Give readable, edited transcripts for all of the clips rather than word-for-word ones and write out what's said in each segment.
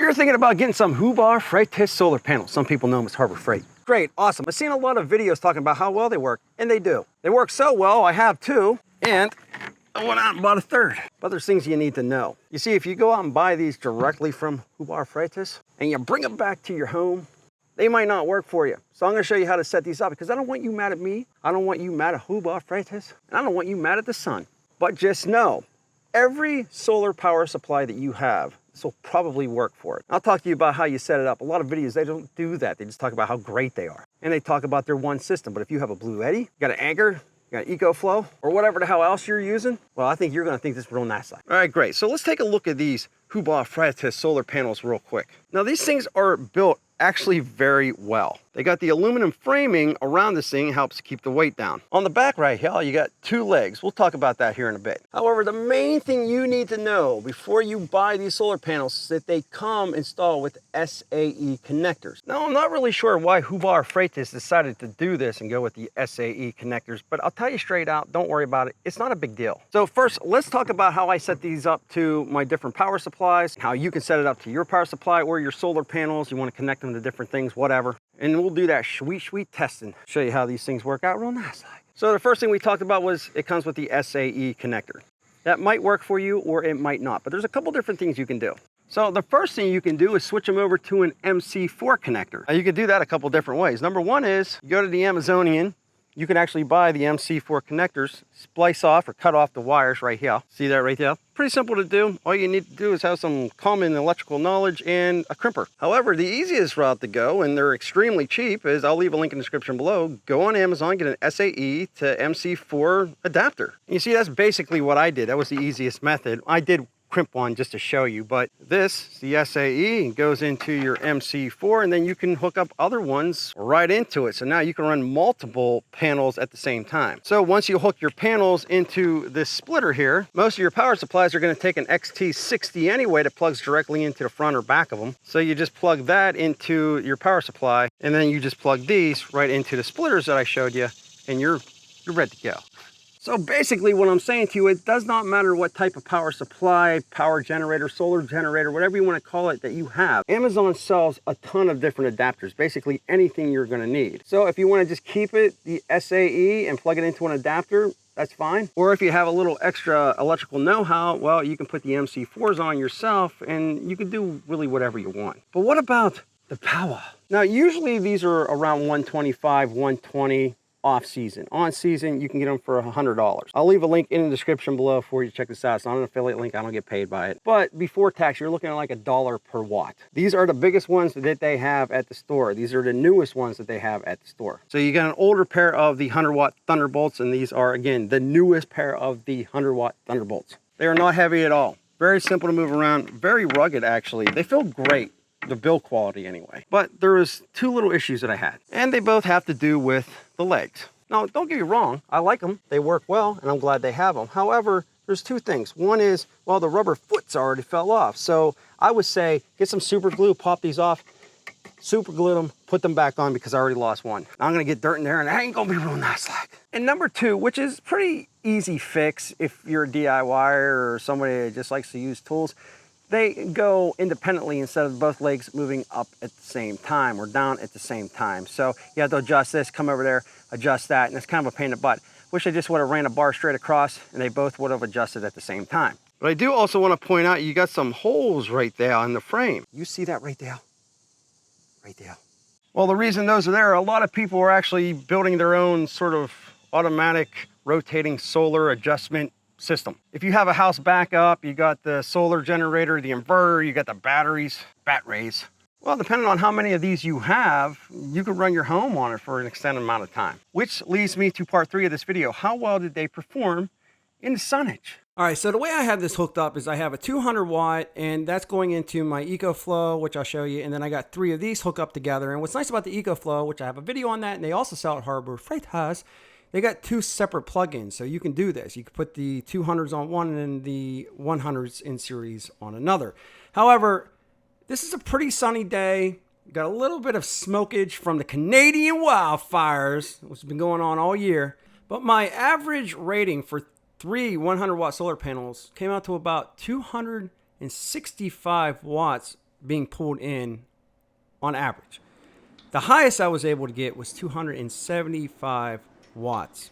you're thinking about getting some Hubar Freitas solar panels, some people know them as Harbor Freight. Great, awesome. I've seen a lot of videos talking about how well they work, and they do. They work so well, I have two, and I went out and bought a third. But there's things you need to know. You see, if you go out and buy these directly from Hubar Freitas, and you bring them back to your home, they might not work for you. So I'm gonna show you how to set these up, because I don't want you mad at me, I don't want you mad at Hubar Freitas, and I don't want you mad at the sun. But just know, every solar power supply that you have, this will probably work for it. I'll talk to you about how you set it up. A lot of videos, they don't do that. They just talk about how great they are. And they talk about their one system. But if you have a Bluetti, you got an Anker, you got an Ecoflow, or whatever the hell else you're using, well, I think you're gonna think this is real nice. All right, great. So let's take a look at these Hubar Freitas solar panels real quick. Now these things are built actually very well. They got the aluminum framing around this thing, helps keep the weight down. On the back right here, you got two legs. We'll talk about that here in a bit. However, the main thing you need to know before you buy these solar panels is that they come installed with SAE connectors. Now, I'm not really sure why Hubar Freitas decided to do this and go with the SAE connectors, but I'll tell you straight out, don't worry about it. It's not a big deal. So first, let's talk about how I set these up to my different power supplies, how you can set it up to your power supply or your solar panels. You want to connect them to different things, whatever. And we'll do that sweet testing. Show you how these things work out real nice like. So the first thing we talked about was it comes with the SAE connector. That might work for you or it might not, but there's a couple different things you can do. So the first thing you can do is switch them over to an MC4 connector. Now you can do that a couple different ways. Number one is you go to the Amazonian. You can actually buy the MC4 connectors, splice off or cut off the wires right here. See that right there? Pretty simple to do. All you need to do is have some common electrical knowledge and a crimper. However, the easiest route to go, and they're extremely cheap, is I'll leave a link in the description below. Go on Amazon, get an SAE to MC4 adapter. You see, that's basically what I did. That was the easiest method. I did crimp one just to show you, but this, the SAE, goes into your MC4, and then you can hook up other ones right into it. So now you can run multiple panels at the same time. So once you hook your panels into this splitter here, most of your power supplies are going to take an XT60 anyway that plugs directly into the front or back of them. So you just plug that into your power supply, and then you just plug these right into the splitters that I showed you, and you're ready to go. So basically what I'm saying to you, it does not matter what type of power supply, power generator, solar generator, whatever you want to call it that you have. Amazon sells a ton of different adapters, basically anything you're going to need. So if you want to just keep it, the SAE, and plug it into an adapter, that's fine. Or if you have a little extra electrical know-how, well, you can put the MC4s on yourself and you can do really whatever you want. But what about the power? Now, usually these are around 125, 120. Off season. On season, you can get them for $100. I'll leave a link in the description below for you to check this out. It's not an affiliate link. I don't get paid by it. But before tax, you're looking at like $1 per watt. These are the biggest ones that they have at the store. These are the newest ones that they have at the store. So you got an older pair of the 100-watt Thunderbolts, and these are, again, the newest pair of the 100-watt Thunderbolts. They are not heavy at all. Very simple to move around. Very rugged, actually. They feel great. The build quality anyway. But there was two little issues that I had, and they both have to do with the legs. Now, don't get me wrong, I like them, they work well, and I'm glad they have them. However, there's two things. One is, well, the rubber foots already fell off. So I would say, get some super glue, pop these off, super glue them, put them back on, because I already lost one. I'm gonna get dirt in there, and that ain't gonna be real nice like. And number two, which is pretty easy fix if you're a DIYer or somebody that just likes to use tools, they go independently instead of both legs moving up at the same time or down at the same time. So you have to adjust this, come over there, adjust that, and it's kind of a pain in the butt. Wish I just would have ran a bar straight across and they both would have adjusted at the same time. But I do also want to point out you got some holes right there on the frame. You see that right there? Right there. Well, the reason those are there, a lot of people are actually building their own sort of automatic rotating solar adjustment system. If you have a house backup, you got the solar generator, the inverter, you got the batteries, batteries. Well, depending on how many of these you have, you could run your home on it for an extended amount of time. Which leads me to part 3 of this video. How well did they perform in the sunnage? All right, so the way I have this hooked up is I have a 200 watt, and that's going into my Ecoflow, which I'll show you, and then I got 3 of these hooked up together. And what's nice about the Ecoflow, which I have a video on that, and they also sell at Harbor Freitas, they got 2 separate plugins, so you can do this. You can put the 200s on one and then the 100s in series on another. However, this is a pretty sunny day. Got a little bit of smokage from the Canadian wildfires, which has been going on all year. But my average rating for 3 100-watt solar panels came out to about 265 watts being pulled in on average. The highest I was able to get was 275 watts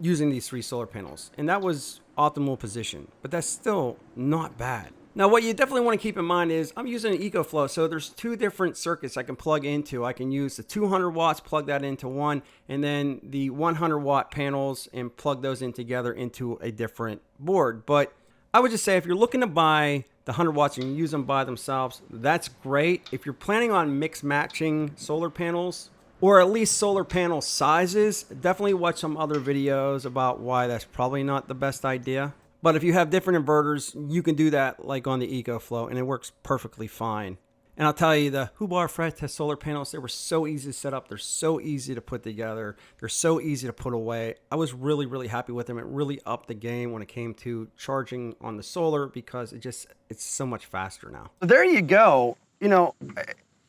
using these 3 solar panels. And that was optimal position, but that's still not bad. Now, what you definitely want to keep in mind is I'm using an Ecoflow, so there's 2 different circuits I can plug into. I can use the 200 watts, plug that into one, and then the 100 watt panels and plug those in together into a different board. But I would just say if you're looking to buy the 100 watts and you use them by themselves, that's great. If you're planning on mix matching solar panels, or at least solar panel sizes, definitely watch some other videos about why that's probably not the best idea. But if you have different inverters, you can do that like on the Ecoflow, and it works perfectly fine. And I'll tell you, the Hubar Freitest solar panels, they were so easy to set up. They're so easy to put together. They're so easy to put away. I was really, really happy with them. It really upped the game when it came to charging on the solar because it's so much faster now. There you go. You know,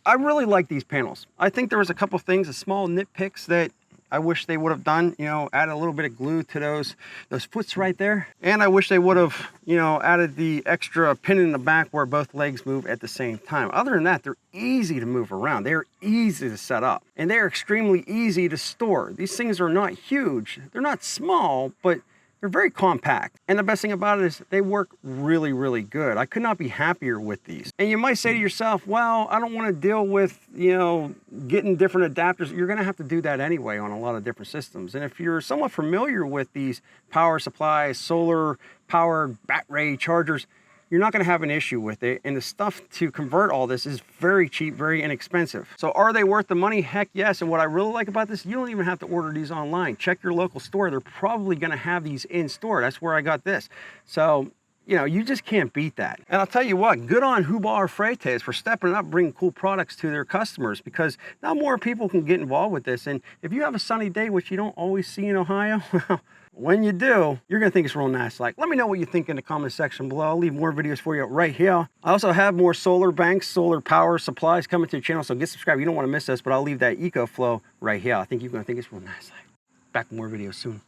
I really like these panels. I think there was a couple things, a small nitpicks that I wish they would have done, you know, add a little bit of glue to those foots right there. And I wish they would have, you know, added the extra pin in the back where both legs move at the same time. Other than that, they're easy to move around. They're easy to set up, and they're extremely easy to store. These things are not huge. They're not small, but they're very compact. And the best thing about it is they work really, really good. I could not be happier with these. And you might say to yourself, well, I don't want to deal with, you know, getting different adapters. You're going to have to do that anyway on a lot of different systems. And if you're somewhat familiar with these power supplies, solar powered battery chargers, you're not going to have an issue with it. And the stuff to convert all this is very cheap, very inexpensive. So are they worth the money? Heck yes. And what I really like about this, you don't even have to order these online. Check your local store. They're probably going to have these in store. That's where I got this. So, you know, you just can't beat that. And I'll tell you what, good on Hubar Freitest for stepping up, bringing cool products to their customers, because now more people can get involved with this. And if you have a sunny day, which you don't always see in Ohio, well, when you do, you're gonna think it's real nice. Like, let me know what you think in the comment section below. I'll leave more videos for you right here. I also have more solar banks, solar power supplies coming to the channel, so get subscribed. You don't want to miss this, but I'll leave that Ecoflow right here. I think you're gonna think it's real nice. Back with more videos soon.